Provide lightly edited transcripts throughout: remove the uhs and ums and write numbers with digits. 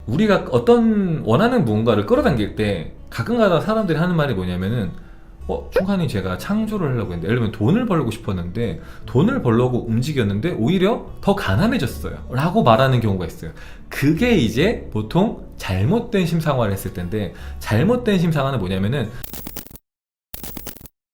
우리가 어떤 원하는 무언가를 끌어당길 때 가끔가다 사람들이 하는 말이 뭐냐면은 중간에 제가 창조를 하려고 했는데, 예를 들면 돈을 벌고 싶었는데 돈을 벌려고 움직였는데 오히려 더 가난해졌어요 라고 말하는 경우가 있어요. 그게 이제 보통 잘못된 심상화를 했을 텐데, 잘못된 심상화는 뭐냐면은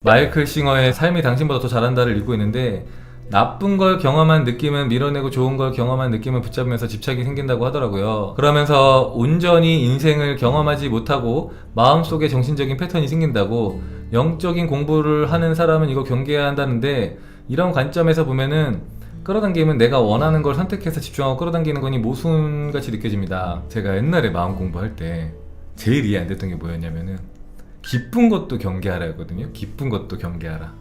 마이클 싱어의 삶이 당신보다 더 잘한다를 읽고 있는데, 나쁜 걸 경험한 느낌은 밀어내고 좋은 걸 경험한 느낌을 붙잡으면서 집착이 생긴다고 하더라고요. 그러면서 온전히 인생을 경험하지 못하고 마음속에 정신적인 패턴이 생긴다고, 영적인 공부를 하는 사람은 이거 경계해야 한다는데, 이런 관점에서 보면은 끌어당기면 내가 원하는 걸 선택해서 집중하고 끌어당기는 거니 모순같이 느껴집니다. 제가 옛날에 마음 공부할 때 제일 이해 안 됐던 게 뭐였냐면은 기쁜 것도 경계하라 였거든요. 기쁜 것도 경계하라.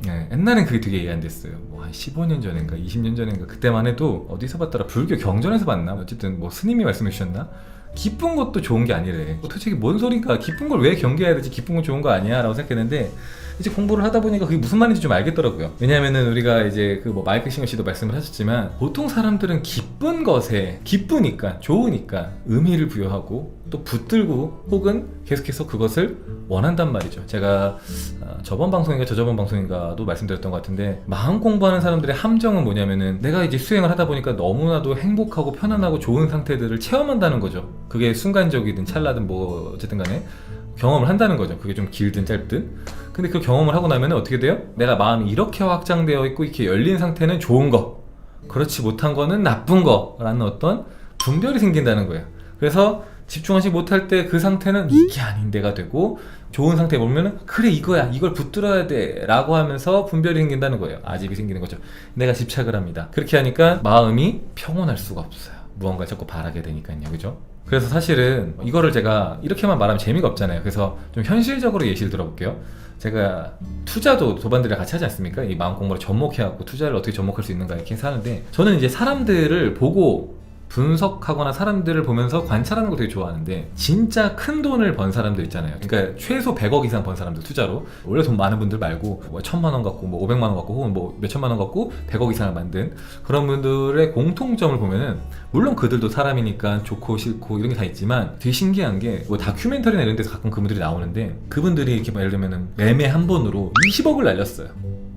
네, 옛날엔 그게 되게 이해 안 됐어요. 뭐 한 15년 전인가 20년 전인가 그때만 해도 어디서 봤더라, 불교 경전에서 봤나, 어쨌든 뭐 스님이 말씀해 주셨나, 기쁜 것도 좋은 게 아니래. 도대체 이게 뭔 소린가, 기쁜 걸 왜 경계해야 되지, 기쁜 건 좋은 거 아니야 라고 생각했는데, 이제 공부를 하다 보니까 그게 무슨 말인지 좀 알겠더라고요. 왜냐면은 우리가 이제 그 뭐 마이클 싱어 씨도 말씀을 하셨지만, 보통 사람들은 기쁜 것에, 기쁘니까 좋으니까 의미를 부여하고 또 붙들고 혹은 계속해서 그것을 원한단 말이죠. 제가 저번 방송인가 저저번 방송인가도 말씀드렸던 것 같은데, 마음 공부하는 사람들의 함정은 뭐냐면은 내가 이제 수행을 하다 보니까 너무나도 행복하고 편안하고 좋은 상태들을 체험한다는 거죠. 그게 순간적이든 찰나든 뭐 어쨌든 간에 경험을 한다는 거죠. 그게 좀 길든 짧든. 근데 그 경험을 하고 나면 어떻게 돼요? 내가 마음이 이렇게 확장되어 있고 이렇게 열린 상태는 좋은 거, 그렇지 못한 거는 나쁜 거라는 어떤 분별이 생긴다는 거예요. 그래서 집중하지 못할 때 그 상태는 이게 아닌데가 되고, 좋은 상태에 보면은 그래 이거야, 이걸 붙들어야 돼 라고 하면서 분별이 생긴다는 거예요. 아집이 생기는 거죠. 내가 집착을 합니다. 그렇게 하니까 마음이 평온할 수가 없어요. 무언가 자꾸 바라게 되니까요. 그죠? 그래서 사실은 이거를 제가 이렇게만 말하면 재미가 없잖아요. 그래서 좀 현실적으로 예시를 들어볼게요. 제가 투자도 도반들이랑 같이 하지 않습니까? 이 마음 공부를 접목해갖고 투자를 어떻게 접목할 수 있는가 이렇게 해서 하는데, 저는 이제 사람들을 보고 분석하거나 사람들을 보면서 관찰하는 거 되게 좋아하는데, 진짜 큰 돈을 번 사람들 있잖아요. 그러니까 최소 100억 이상 번 사람들, 투자로. 원래 돈 많은 분들 말고 뭐 1000만 원 갖고 뭐 500만 원 갖고 혹은 뭐 몇천만 원 갖고 100억 이상을 만든 그런 분들의 공통점을 보면은, 물론 그들도 사람이니까 좋고 싫고 이런 게 다 있지만, 되게 신기한 게 뭐 다큐멘터리나 이런 데서 가끔 그분들이 나오는데, 그분들이 이렇게 예를 들면은 매매 한 번으로 20억을 날렸어요.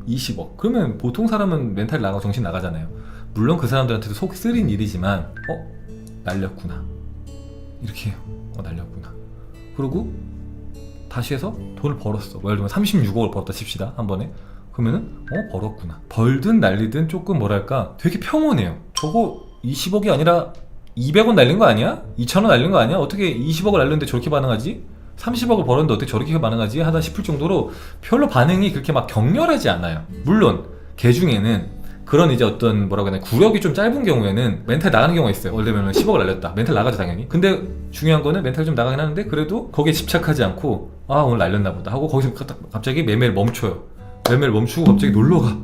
20억. 그러면 보통 사람은 멘탈 나가고 정신 나가잖아요. 물론 그 사람들한테도 속 쓰린 일이지만, 날렸구나 이렇게 해요. 날렸구나. 그리고 다시 해서 돈을 벌었어. 뭐 예를 들면 36억을 벌었다 칩시다, 한 번에. 그러면은 벌었구나. 벌든 날리든 조금 뭐랄까 되게 평온해요. 저거 20억이 아니라 200원 날린 거 아니야? 2,000원 날린 거 아니야? 어떻게 20억을 날렸는데 저렇게 반응하지? 30억을 벌었는데 어떻게 저렇게 반응하지? 하다 싶을 정도로 별로 반응이 그렇게 막 격렬하지 않아요. 물론 개 중에는 그런 이제 어떤 뭐라고 해야 되나, 구력이 좀 짧은 경우에는 멘탈 나가는 경우가 있어요. 예를 들면 10억을 날렸다. 멘탈 나가죠 당연히. 근데 중요한 거는 멘탈 좀 나가긴 하는데, 그래도 거기에 집착하지 않고 오늘 날렸나 보다 하고 거기서 갑자기 매매를 멈춰요. 매매를 멈추고 갑자기 놀러가.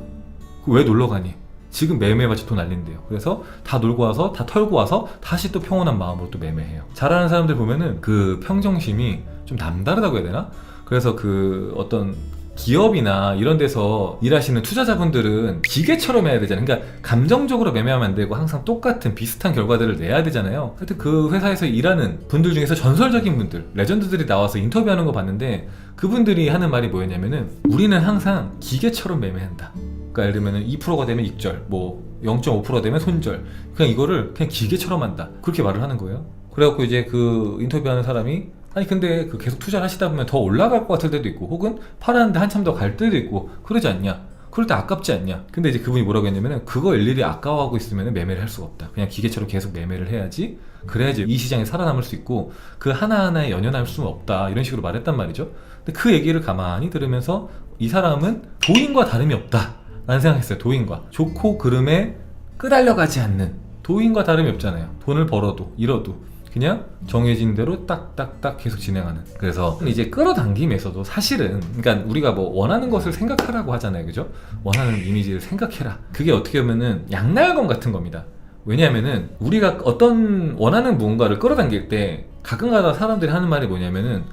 왜 놀러가니? 지금 매매마치 돈 날린대요. 그래서 다 놀고 와서 다 털고 와서 다시 또 평온한 마음으로 또 매매해요. 잘하는 사람들 보면은 그 평정심이 좀 남다르다고 해야 되나? 그래서 그 어떤 기업이나 이런 데서 일하시는 투자자분들은 기계처럼 해야 되잖아요. 그러니까 감정적으로 매매하면 안 되고 항상 똑같은 비슷한 결과들을 내야 되잖아요. 하여튼 그 회사에서 일하는 분들 중에서 전설적인 분들, 레전드들이 나와서 인터뷰하는 거 봤는데, 그분들이 하는 말이 뭐였냐면은, 우리는 항상 기계처럼 매매한다. 그러니까 예를 들면 2%가 되면 익절, 뭐 0.5%가 되면 손절, 그냥 이거를 그냥 기계처럼 한다, 그렇게 말을 하는 거예요. 그래갖고 이제 그 인터뷰하는 사람이, 아니 근데 그 계속 투자를 하시다 보면 더 올라갈 것 같을 때도 있고, 혹은 팔았는데 한참 더 갈 때도 있고 그러지 않냐, 그럴 때 아깝지 않냐. 근데 이제 그분이 뭐라고 했냐면은, 그거 일일이 아까워하고 있으면 매매를 할 수가 없다. 그냥 기계처럼 계속 매매를 해야지, 그래야지 이 시장에 살아남을 수 있고 그 하나하나에 연연할 수는 없다, 이런 식으로 말했단 말이죠. 근데 그 얘기를 가만히 들으면서 이 사람은 도인과 다름이 없다 라는 생각했어요. 도인과 좋고 그름에 끄달려가지 않는, 도인과 다름이 없잖아요. 돈을 벌어도 잃어도 그냥 정해진 대로 딱딱딱 계속 진행하는. 그래서 이제 끌어당김에서도 사실은, 그러니까 우리가 뭐 원하는 것을 생각하라고 하잖아요. 그죠? 원하는 이미지를 생각해라. 그게 어떻게 보면은 양날검 같은 겁니다. 왜냐하면은 우리가 어떤 원하는 무언가를 끌어당길 때 가끔가다 사람들이 하는 말이 뭐냐면은,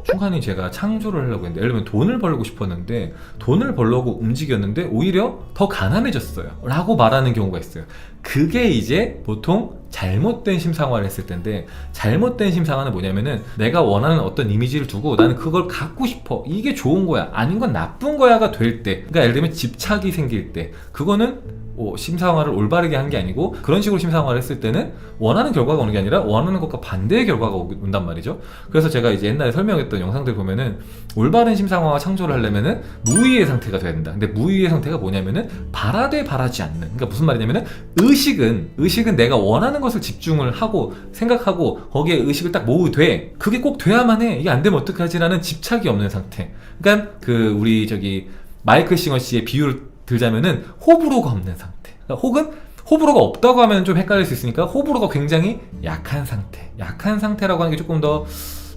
중간에 제가 창조를 하려고 했는데, 예를 들면 돈을 벌고 싶었는데 돈을 벌려고 움직였는데 오히려 더 가난해졌어요 라고 말하는 경우가 있어요. 그게 이제 보통 잘못된 심상화를 했을 텐데, 잘못된 심상화는 뭐냐면은 내가 원하는 어떤 이미지를 두고 나는 그걸 갖고 싶어, 이게 좋은 거야 아닌 건 나쁜 거야가 될 때, 그러니까 예를 들면 집착이 생길 때, 그거는 심상화를 올바르게 한 게 아니고 그런 식으로 심상화를 했을 때는 원하는 결과가 오는 게 아니라 원하는 것과 반대의 결과가 온단 말이죠. 그래서 제가 이제 옛날에 설명했던 영상들 보면은 올바른 심상화와 창조를 하려면은 무의의 상태가 돼야 된다. 근데 무의의 상태가 뭐냐면은 바라되 바라지 않는, 그러니까 무슨 말이냐면은 의식은 내가 원하는 것을 집중을 하고 생각하고 거기에 의식을 딱 모으게 돼. 그게 꼭 돼야만 해. 이게 안 되면 어떡하지라는 집착이 없는 상태. 그러니까 우리 마이클 싱어 씨의 비유를 들자면은 호불호가 없는 상태. 그러니까 혹은 호불호가 없다고 하면 좀 헷갈릴 수 있으니까 호불호가 굉장히 약한 상태. 약한 상태라고 하는 게 조금 더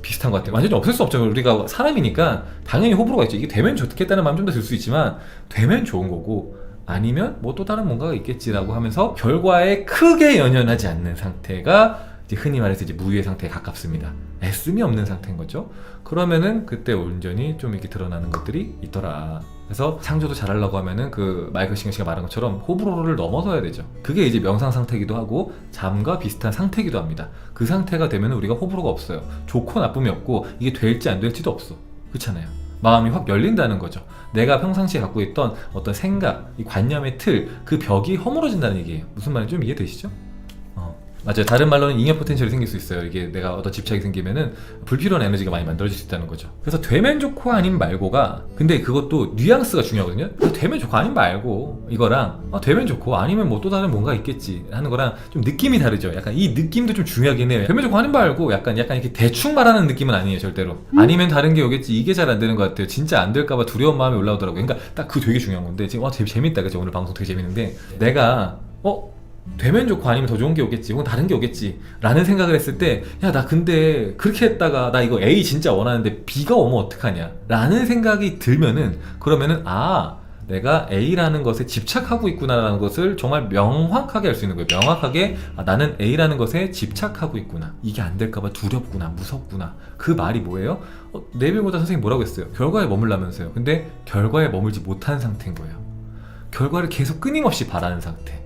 비슷한 것 같아요. 완전히 없앨 수 없죠. 우리가 사람이니까 당연히 호불호가 있죠. 이게 되면 좋겠다는 마음 좀 더 들 수 있지만 되면 좋은 거고 아니면 뭐 또 다른 뭔가가 있겠지라고 하면서 결과에 크게 연연하지 않는 상태가 이제 흔히 말해서 이제 무의의 상태에 가깝습니다. 애씀이 없는 상태인 거죠. 그러면은 그때 온전히 좀 이렇게 드러나는 것들이 있더라. 그래서 창조도 잘하려고 하면은 마이클 싱어 씨가 말한 것처럼 호불호를 넘어서야 되죠. 그게 이제 명상 상태이기도 하고 잠과 비슷한 상태이기도 합니다. 그 상태가 되면 우리가 호불호가 없어요. 좋고 나쁨이 없고 이게 될지 안 될지도 없어. 그렇잖아요. 마음이 확 열린다는 거죠. 내가 평상시에 갖고 있던 어떤 생각, 이 관념의 틀, 그 벽이 허물어진다는 얘기예요. 무슨 말인지 좀 이해되시죠? 맞아요. 다른 말로는 잉여 포텐셜이 생길 수 있어요. 이게 내가 어떤 집착이 생기면은 불필요한 에너지가 많이 만들어질 수 있다는 거죠. 그래서 되면 좋고 아님 말고가, 근데 그것도 뉘앙스가 중요하거든요. 되면 좋고 아님 말고 이거랑 되면 좋고 아니면 뭐 또 다른 뭔가 있겠지 하는 거랑 좀 느낌이 다르죠. 약간 이 느낌도 좀 중요하긴 해요. 되면 좋고 아님 말고 약간 이렇게 대충 말하는 느낌은 아니에요. 절대로. 아니면 다른 게 오겠지, 이게 잘 안 되는 것 같아요. 진짜 안 될까봐 두려운 마음이 올라오더라고요. 그러니까 딱 그 되게 중요한 건데 지금 재밌다. 그죠? 오늘 방송 되게 재밌는데 내가 되면 좋고 아니면 더 좋은 게 오겠지 혹은 다른 게 오겠지 라는 생각을 했을 때, 야 나 근데 그렇게 했다가 나 이거 A 진짜 원하는데 B가 오면 어떡하냐 라는 생각이 들면은, 그러면은 내가 A라는 것에 집착하고 있구나 라는 것을 정말 명확하게 알 수 있는 거예요. 명확하게 나는 A라는 것에 집착하고 있구나, 이게 안 될까봐 두렵구나, 무섭구나. 그 말이 뭐예요? 내면보다 선생님이 뭐라고 했어요? 결과에 머물라면서요. 근데 결과에 머물지 못한 상태인 거예요. 결과를 계속 끊임없이 바라는 상태.